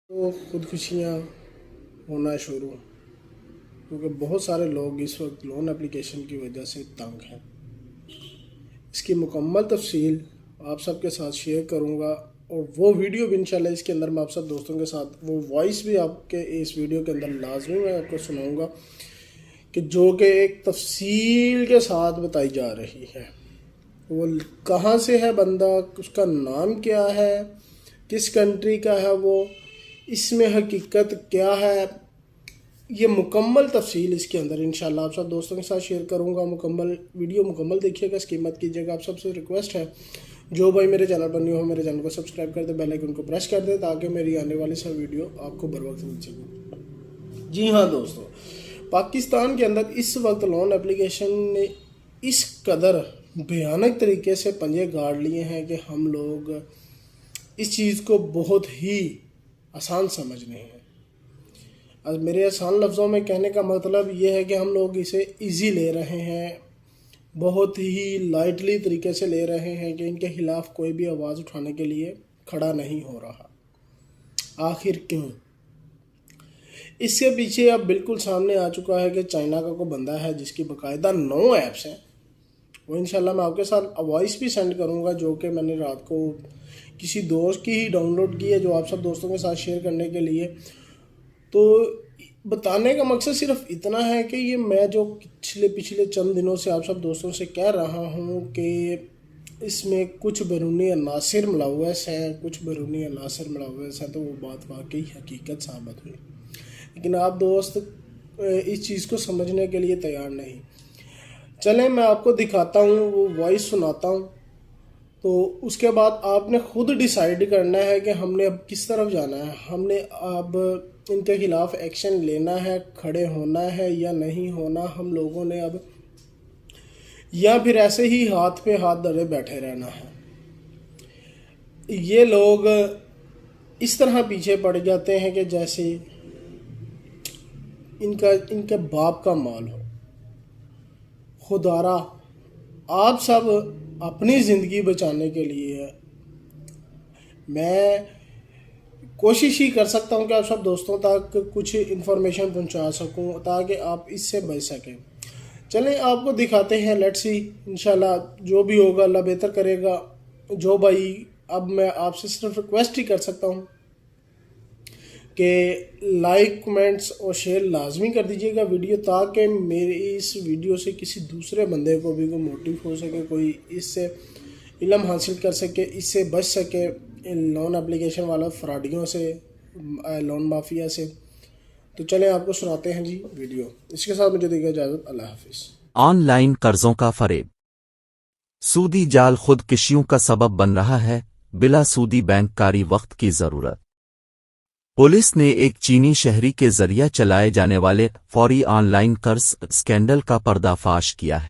تو خودکشیاں ہونا شروع، کیونکہ بہت سارے لوگ اس وقت لون اپلیکیشن کی وجہ سے تنگ ہیں۔ اس کی مکمل تفصیل آپ سب کے ساتھ شیئر کروں گا، اور وہ ویڈیو بھی انشاءاللہ اس کے اندر میں آپ سب دوستوں کے ساتھ وہ وائس بھی آپ کے اس ویڈیو کے اندر لازمی میں آپ کو سناؤں گا، کہ جو کہ ایک تفصیل کے ساتھ بتائی جا رہی ہے۔ وہ کہاں سے ہے بندہ، اس کا نام کیا ہے، کس کنٹری کا ہے، وہ اس میں حقیقت کیا ہے، یہ مکمل تفصیل اس کے اندر انشاءاللہ آپ سب دوستوں کے ساتھ شیئر کروں گا۔ مکمل ویڈیو مکمل دیکھیے گا، اس کی مت کیجیے گا۔ آپ سب سے ریکویسٹ ہے، جو بھائی میرے چینل پر نیو ہو میرے چینل کو سبسکرائب کر دے، بیل آئیکن کو پریس کر دے، تاکہ میری آنے والی سب ویڈیو آپ کو بر وقت مل سکے۔ جی ہاں دوستو، پاکستان کے اندر اس وقت لون اپلیکیشن نے اس قدر بھیانک طریقے سے پنجے گاڑ لیے ہیں کہ ہم لوگ اس چیز کو بہت ہی آسان سمجھ رہے ہیں۔ اب میرے آسان لفظوں میں کہنے کا مطلب یہ ہے کہ ہم لوگ اسے ایزی لے رہے ہیں، بہت ہی لائٹلی طریقے سے لے رہے ہیں، کہ ان کے خلاف کوئی بھی آواز اٹھانے کے لیے کھڑا نہیں ہو رہا۔ آخر کیوں؟ اس کے پیچھے اب بالکل سامنے آ چکا ہے کہ چائنا کا کوئی بندہ ہے جس کی باقاعدہ 9 ایپس ہیں۔ وہ انشاءاللہ میں آپ کے ساتھ وائس بھی سینڈ کروں گا، جو کہ میں نے رات کو کسی دوست کی ہی ڈاؤن لوڈ کی ہے، جو آپ سب دوستوں کے ساتھ شیئر کرنے کے لیے۔ تو بتانے کا مقصد صرف اتنا ہے کہ یہ میں جو پچھلے چند دنوں سے آپ سب دوستوں سے کہہ رہا ہوں کہ اس میں کچھ بیرونی عناصر ملوث ہیں، تو وہ بات واقعی حقیقت ثابت ہوئی، لیکن آپ دوست اس چیز کو سمجھنے کے لیے تیار نہیں۔ چلیں میں آپ کو دکھاتا ہوں، وہ وائس سناتا ہوں، تو اس کے بعد آپ نے خود ڈیسائیڈ کرنا ہے کہ ہم نے اب کس طرف جانا ہے۔ ہم نے اب ان کے خلاف ایکشن لینا ہے، کھڑے ہونا ہے یا نہیں ہونا۔ ہم لوگوں نے اب یا پھر ایسے ہی ہاتھ پہ ہاتھ دھرے بیٹھے رہنا ہے۔ یہ لوگ اس طرح پیچھے پڑ جاتے ہیں کہ جیسے ان کے باپ کا مال ہو۔ خدارا آپ سب اپنی زندگی بچانے کے لیے، میں کوشش ہی کر سکتا ہوں کہ آپ سب دوستوں تک کچھ انفارمیشن پہنچا سکوں، تاکہ آپ اس سے بچ سکیں۔ چلیں آپ کو دکھاتے ہیں، لیٹس سی، انشاءاللہ جو بھی ہوگا اللہ بہتر کرے گا۔ جو بھائی، اب میں آپ سے صرف ریکویسٹ ہی کر سکتا ہوں کہ لائک، کمنٹس اور شیئر لازمی کر دیجیے گا ویڈیو، تاکہ میری اس ویڈیو سے کسی دوسرے بندے کو بھی کوئی موٹیو ہو سکے، کوئی اس سے علم حاصل کر سکے، اس سے بچ سکے لون اپلیکیشن والا فراڈیوں سے، لون مافیا سے۔ تو چلیں آپ کو سناتے ہیں جی ویڈیو۔ اس کے ساتھ مجھے دیجیے اجازت، اللہ حافظ۔ آن لائن قرضوں کا فریب، سودی جال خودکشیوں کا سبب بن رہا ہے، بلا سودی بینک کاری وقت کی ضرورت۔ پولیس نے ایک چینی شہری کے ذریعہ چلائے جانے والے فوری آن لائن قرض اسکینڈل کا پردہ فاش کیا ہے۔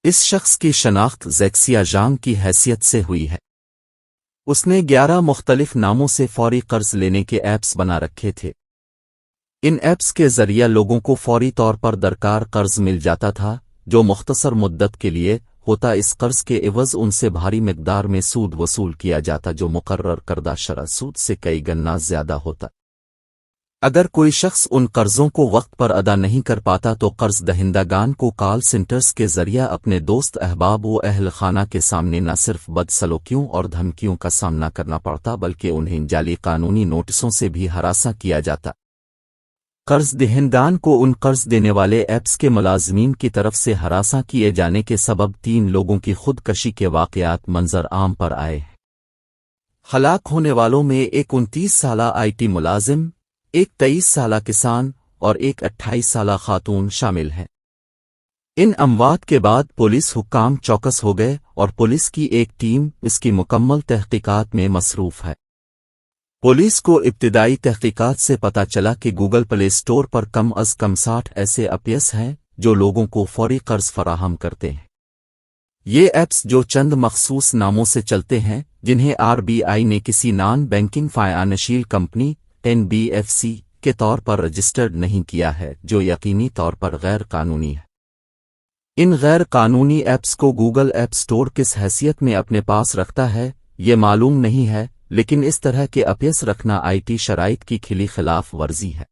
اس شخص کی شناخت زیکسیا جانگ کی حیثیت سے ہوئی ہے۔ اس نے 11 مختلف ناموں سے فوری قرض لینے کے ایپس بنا رکھے تھے۔ ان ایپس کے ذریعہ لوگوں کو فوری طور پر درکار قرض مل جاتا تھا، جو مختصر مدت کے لیے ہوتا۔ اس قرض کے عوض ان سے بھاری مقدار میں سود وصول کیا جاتا، جو مقرر کردہ شرح سود سے کئی گنا زیادہ ہوتا۔ اگر کوئی شخص ان قرضوں کو وقت پر ادا نہیں کر پاتا تو قرض دہندگان کو کال سینٹرز کے ذریعہ اپنے دوست، احباب و اہل خانہ کے سامنے نہ صرف بدسلوکیوں اور دھمکیوں کا سامنا کرنا پڑتا، بلکہ انہیں جعلی قانونی نوٹسوں سے بھی ہراساں کیا جاتا۔ قرض دہندگان کو ان قرض دینے والے ایپس کے ملازمین کی طرف سے ہراساں کیے جانے کے سبب 3 لوگوں کی خودکشی کے واقعات منظر عام پر آئے ہیں۔ ہلاک ہونے والوں میں ایک 29 سالہ آئی ٹی ملازم، ایک 23 سالہ کسان اور ایک 28 سالہ خاتون شامل ہیں۔ ان اموات کے بعد پولیس حکام چوکس ہو گئے، اور پولیس کی ایک ٹیم اس کی مکمل تحقیقات میں مصروف ہے۔ پولیس کو ابتدائی تحقیقات سے پتہ چلا کہ گوگل پلے اسٹور پر کم از کم 60 ایسے ایپس ہیں جو لوگوں کو فوری قرض فراہم کرتے ہیں۔ یہ ایپس جو چند مخصوص ناموں سے چلتے ہیں، جنہیں RBI نے کسی non banking financial company NBFC کے طور پر رجسٹرڈ نہیں کیا ہے، جو یقینی طور پر غیر قانونی ہے۔ ان غیر قانونی ایپس کو گوگل ایپ اسٹور کس حیثیت میں اپنے پاس رکھتا ہے، یہ معلوم نہیں ہے، لیکن اس طرح کے ایپس رکھنا آئی ٹی شرائط کی کھلی خلاف ورزی ہے،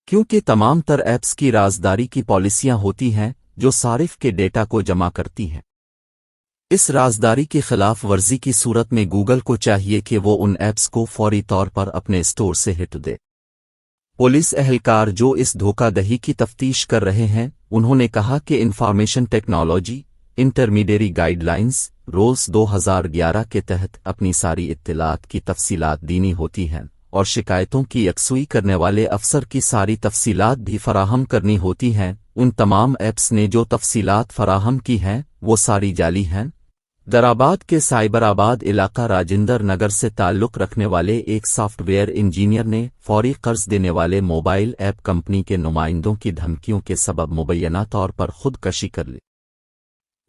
کیونکہ تمام تر ایپس کی رازداری کی پالیسیاں ہوتی ہیں جو صارف کے ڈیٹا کو جمع کرتی ہیں۔ اس رازداری کی خلاف ورزی کی صورت میں گوگل کو چاہیے کہ وہ ان ایپس کو فوری طور پر اپنے اسٹور سے ہٹ دے۔ پولیس اہلکار جو اس دھوکہ دہی کی تفتیش کر رہے ہیں، انہوں نے کہا کہ information technology intermediary guidelines rules 2011 کے تحت اپنی ساری اطلاعات کی تفصیلات دینی ہوتی ہیں، اور شکایتوں کی یکسوئی کرنے والے افسر کی ساری تفصیلات بھی فراہم کرنی ہوتی ہیں۔ ان تمام ایپس نے جو تفصیلات فراہم کی ہیں وہ ساری جعلی ہیں۔ درآباد کے سائبر آباد علاقہ راجندر نگر سے تعلق رکھنے والے ایک سافٹ ویئر انجینئر نے فوری قرض دینے والے موبائل ایپ کمپنی کے نمائندوں کی دھمکیوں کے سبب مبینہ طور پر خودکشی کر لی۔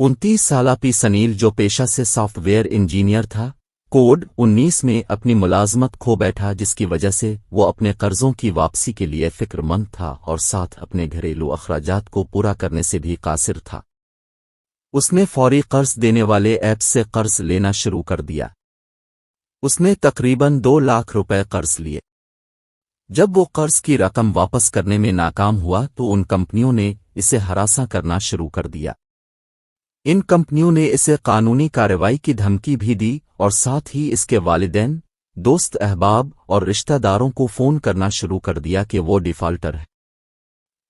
29 سالہ پی سنیل، جو پیشہ سے سافٹ ویئر انجینئر تھا، کووڈ-19 میں اپنی ملازمت کھو بیٹھا، جس کی وجہ سے وہ اپنے قرضوں کی واپسی کے لیے فکر مند تھا اور ساتھ اپنے گھریلو اخراجات کو پورا کرنے سے بھی قاصر تھا۔ اس نے فوری قرض دینے والے ایپ سے قرض لینا شروع کر دیا۔ اس نے تقریباً 2 لاکھ روپے قرض لیے۔ جب وہ قرض کی رقم واپس کرنے میں ناکام ہوا تو ان کمپنیوں نے اسے ہراساں کرنا شروع کر دیا۔ ان کمپنیوں نے اسے قانونی کارروائی کی دھمکی بھی دی اور ساتھ ہی اس کے والدین، دوست احباب اور رشتہ داروں کو فون کرنا شروع کر دیا کہ وہ ڈیفالٹر ہے۔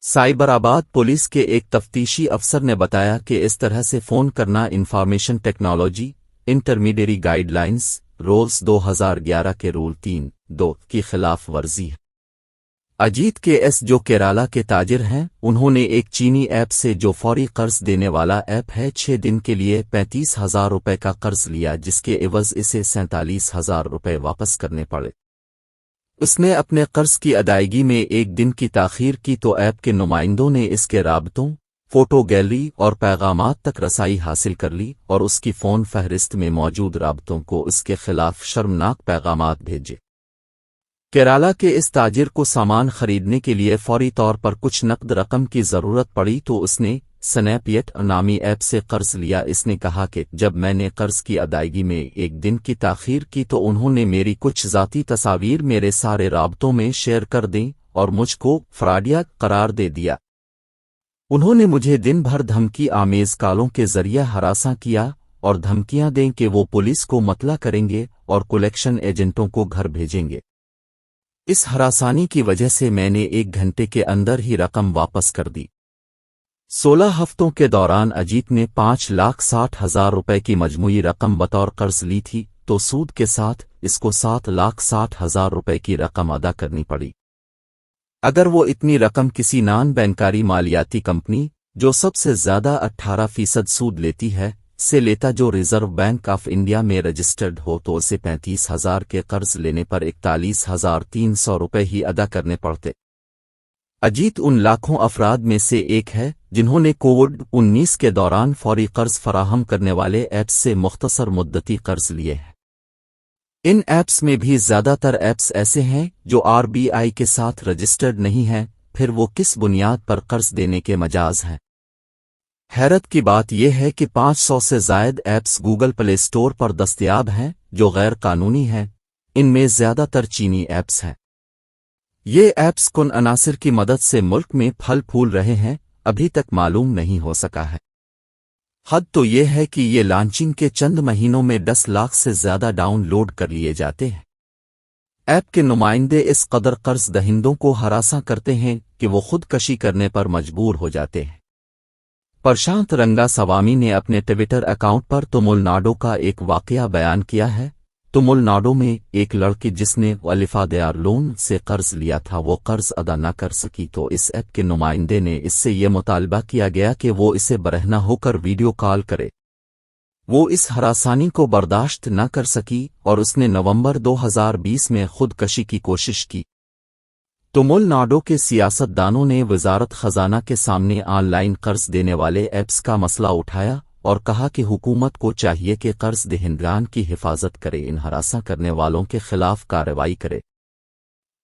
سائبر آباد پولیس کے ایک تفتیشی افسر نے بتایا کہ اس طرح سے فون کرنا information technology intermediary guidelines rules 2011 کے رول 3(2) کی خلاف ورزی ہے۔ اجیت کے ایس، جو کیرالہ کے تاجر ہیں، انہوں نے ایک چینی ایپ سے جو فوری قرض دینے والا ایپ ہے 6 دن کے لیے 35,000 روپے کا قرض لیا، جس کے عوض اسے 47,000 روپے واپس کرنے پڑے۔ اس نے اپنے قرض کی ادائیگی میں 1 دن کی تاخیر کی تو ایپ کے نمائندوں نے اس کے رابطوں، فوٹو گیلری اور پیغامات تک رسائی حاصل کر لی اور اس کی فون فہرست میں موجود رابطوں کو اس کے خلاف شرمناک پیغامات بھیجے۔ کیرالہ کے اس تاجر کو سامان خریدنے کے لیے فوری طور پر کچھ نقد رقم کی ضرورت پڑی تو اس نے سنیپ نامی ایپ سے قرض لیا۔ اس نے کہا کہ جب میں نے قرض کی ادائیگی میں 1 دن کی تاخیر کی تو انہوں نے میری کچھ ذاتی تصاویر میرے سارے رابطوں میں شیئر کر دیں اور مجھ کو فراڈیا قرار دے دیا۔ انہوں نے مجھے دن بھر دھمکی آمیز کالوں کے ذریعے ہراساں کیا اور دھمکیاں دیں کہ وہ پولیس کو مطلع کریں گے اور کلیکشن ایجنٹوں کو گھر بھیجیں گے۔ اس ہراسانی کی وجہ سے میں نے 1 گھنٹے کے اندر ہی رقم واپس کر دی۔ 16 ہفتوں کے دوران اجیت نے 5,60,000 روپے کی مجموعی رقم بطور قرض لی تھی تو سود کے ساتھ اس کو 7,60,000 روپے کی رقم ادا کرنی پڑی۔ اگر وہ اتنی رقم کسی نان بینکاری مالیاتی کمپنی، جو سب سے زیادہ 18% سود لیتی ہے، سے لیتا، جو ریزرو بینک آف انڈیا میں رجسٹرڈ ہو، تو اسے 35,000 کے قرض لینے پر 41,300 روپے ہی ادا کرنے پڑتے۔ اجیت ان لاکھوں افراد میں سے ایک ہے جنہوں نے کووڈ-19 کے دوران فوری قرض فراہم کرنے والے ایپس سے مختصر مدتی قرض لیے ہیں۔ ان ایپس میں بھی زیادہ تر ایپس ایسے ہیں جو RBI کے ساتھ رجسٹرڈ نہیں ہیں، پھر وہ کس بنیاد پر قرض دینے کے مجاز ہیں؟ حیرت کی بات یہ ہے کہ 500 سے زائد ایپس گوگل پلے اسٹور پر دستیاب ہیں جو غیر قانونی ہیں۔ ان میں زیادہ تر چینی ایپس ہیں۔ یہ ایپس کن عناصر کی مدد سے ملک میں پھل پھول رہے ہیں، ابھی تک معلوم نہیں ہو سکا ہے۔ حد تو یہ ہے کہ یہ لانچنگ کے چند مہینوں میں 10 لاکھ سے زیادہ ڈاؤن لوڈ کر لیے جاتے ہیں۔ ایپ کے نمائندے اس قدر قرض دہندوں کو ہراساں کرتے ہیں کہ وہ خودکشی کرنے پر مجبور ہو جاتے ہیں۔ پرشانت رنگا سوامی نے اپنے ٹویٹر اکاؤنٹ پر تمل ناڈو کا ایک واقعہ بیان کیا ہے۔ تمل ناڈو میں ایک لڑکی جس نے والفادیار لون سے قرض لیا تھا، وہ قرض ادا نہ کر سکی تو اس ایپ کے نمائندے نے اس سے یہ مطالبہ کیا گیا کہ وہ اسے برہنہ ہو کر ویڈیو کال کرے۔ وہ اس ہراسانی کو برداشت نہ کر سکی اور اس نے نومبر 2020 میں خودکشی کی کوشش کی۔ تمل ناڈو کے سیاست دانوں نے وزارت خزانہ کے سامنے آن لائن قرض دینے والے ایپس کا مسئلہ اٹھایا اور کہا کہ حکومت کو چاہیے کہ قرض دہندگان کی حفاظت کرے، ان ہراساں کرنے والوں کے خلاف کارروائی کرے۔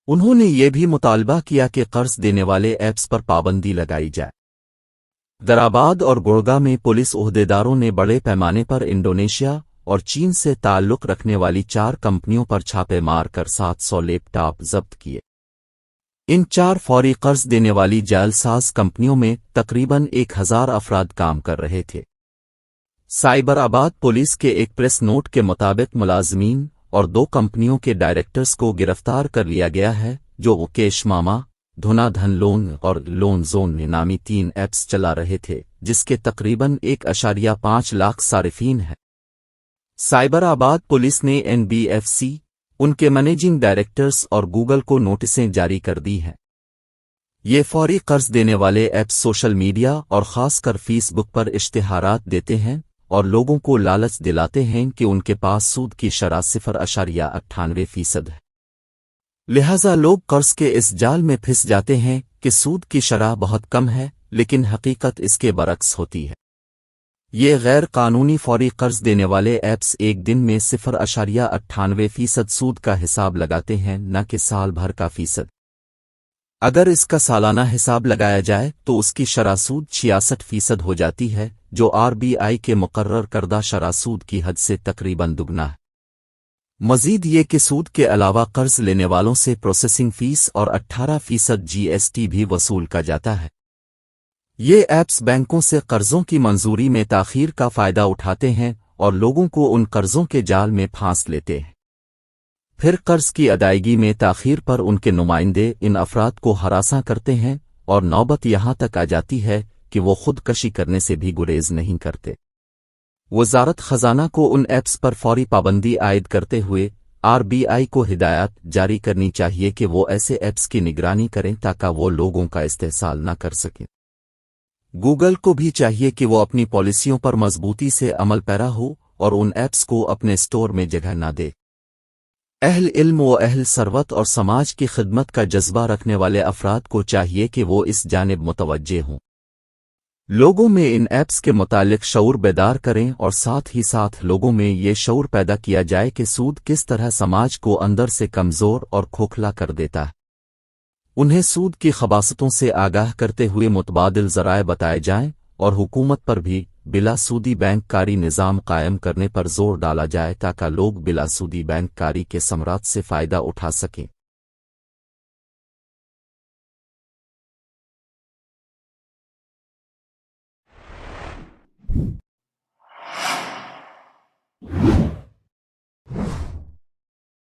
انہوں نے یہ بھی مطالبہ کیا کہ قرض دینے والے ایپس پر پابندی لگائی جائے۔ درآباد اور گڑگا میں پولیس عہدیداروں نے بڑے پیمانے پر انڈونیشیا اور چین سے تعلق رکھنے والی 4 کمپنیوں پر چھاپے مار کر 700 لیپ ٹاپ ضبط کیے۔ ان 4 فوری قرض دینے والی جعل ساز کمپنیوں میں تقریباً 1000 افراد کام کر رہے تھے۔ سائبر آباد پولیس کے ایک پریس نوٹ کے مطابق ملازمین اور 2 کمپنیوں کے ڈائریکٹرز کو گرفتار کر لیا گیا ہے، جو کیش ماما، دھنا دھن لون اور لون زون نامی 3 ایپس چلا رہے تھے، جس کے تقریباً 1.5 لاکھ صارفین ہیں۔ سائبر آباد پولیس نے NBFC، ان کے مینیجنگ ڈائریکٹرز اور گوگل کو نوٹسیں جاری کر دی ہیں۔ یہ فوری قرض دینے والے ایپس سوشل میڈیا اور خاص کر فیس بک پر اشتہارات دیتے ہیں اور لوگوں کو لالچ دلاتے ہیں کہ ان کے پاس سود کی شرح 0.98% ہے۔ لہذا لوگ قرض کے اس جال میں پھنس جاتے ہیں کہ سود کی شرح بہت کم ہے، لیکن حقیقت اس کے برعکس ہوتی ہے۔ یہ غیر قانونی فوری قرض دینے والے ایپس ایک دن میں 0.98% سود کا حساب لگاتے ہیں، نہ کہ سال بھر کا فیصد۔ اگر اس کا سالانہ حساب لگایا جائے تو اس کی شرح سود 66% ہو جاتی ہے، جو RBI کے مقرر کردہ شرح سود کی حد سے تقریباً دگنا ہے۔ مزید یہ کہ سود کے علاوہ قرض لینے والوں سے پروسیسنگ فیس اور 18% GST بھی وصول کا جاتا ہے۔ یہ ایپس بینکوں سے قرضوں کی منظوری میں تاخیر کا فائدہ اٹھاتے ہیں اور لوگوں کو ان قرضوں کے جال میں پھانس لیتے ہیں۔ پھر قرض کی ادائیگی میں تاخیر پر ان کے نمائندے ان افراد کو ہراساں کرتے ہیں اور نوبت یہاں تک آ جاتی ہے کہ وہ خودکشی کرنے سے بھی گریز نہیں کرتے۔ وزارت خزانہ کو ان ایپس پر فوری پابندی عائد کرتے ہوئے RBI کو ہدایات جاری کرنی چاہیے کہ وہ ایسے ایپس کی نگرانی کریں تاکہ وہ لوگوں کا استحصال نہ کر سکیں۔ گوگل کو بھی چاہیے کہ وہ اپنی پالیسیوں پر مضبوطی سے عمل پیرا ہو اور ان ایپس کو اپنے اسٹور میں جگہ نہ دے۔ اہل علم و اہل ثروت اور سماج کی خدمت کا جذبہ رکھنے والے افراد کو چاہیے کہ وہ اس جانب متوجہ ہوں، لوگوں میں ان ایپس کے متعلق شعور بیدار کریں اور ساتھ ہی ساتھ لوگوں میں یہ شعور پیدا کیا جائے کہ سود کس طرح سماج کو اندر سے کمزور اور کھوکھلا کر دیتا ہے۔ انہیں سود کی خباثتوں سے آگاہ کرتے ہوئے متبادل ذرائع بتائے جائیں اور حکومت پر بھی بلا سودی بینک کاری نظام قائم کرنے پر زور ڈالا جائے تاکہ لوگ بلا سودی بینک کاری کے ثمرات سے فائدہ اٹھا سکیں۔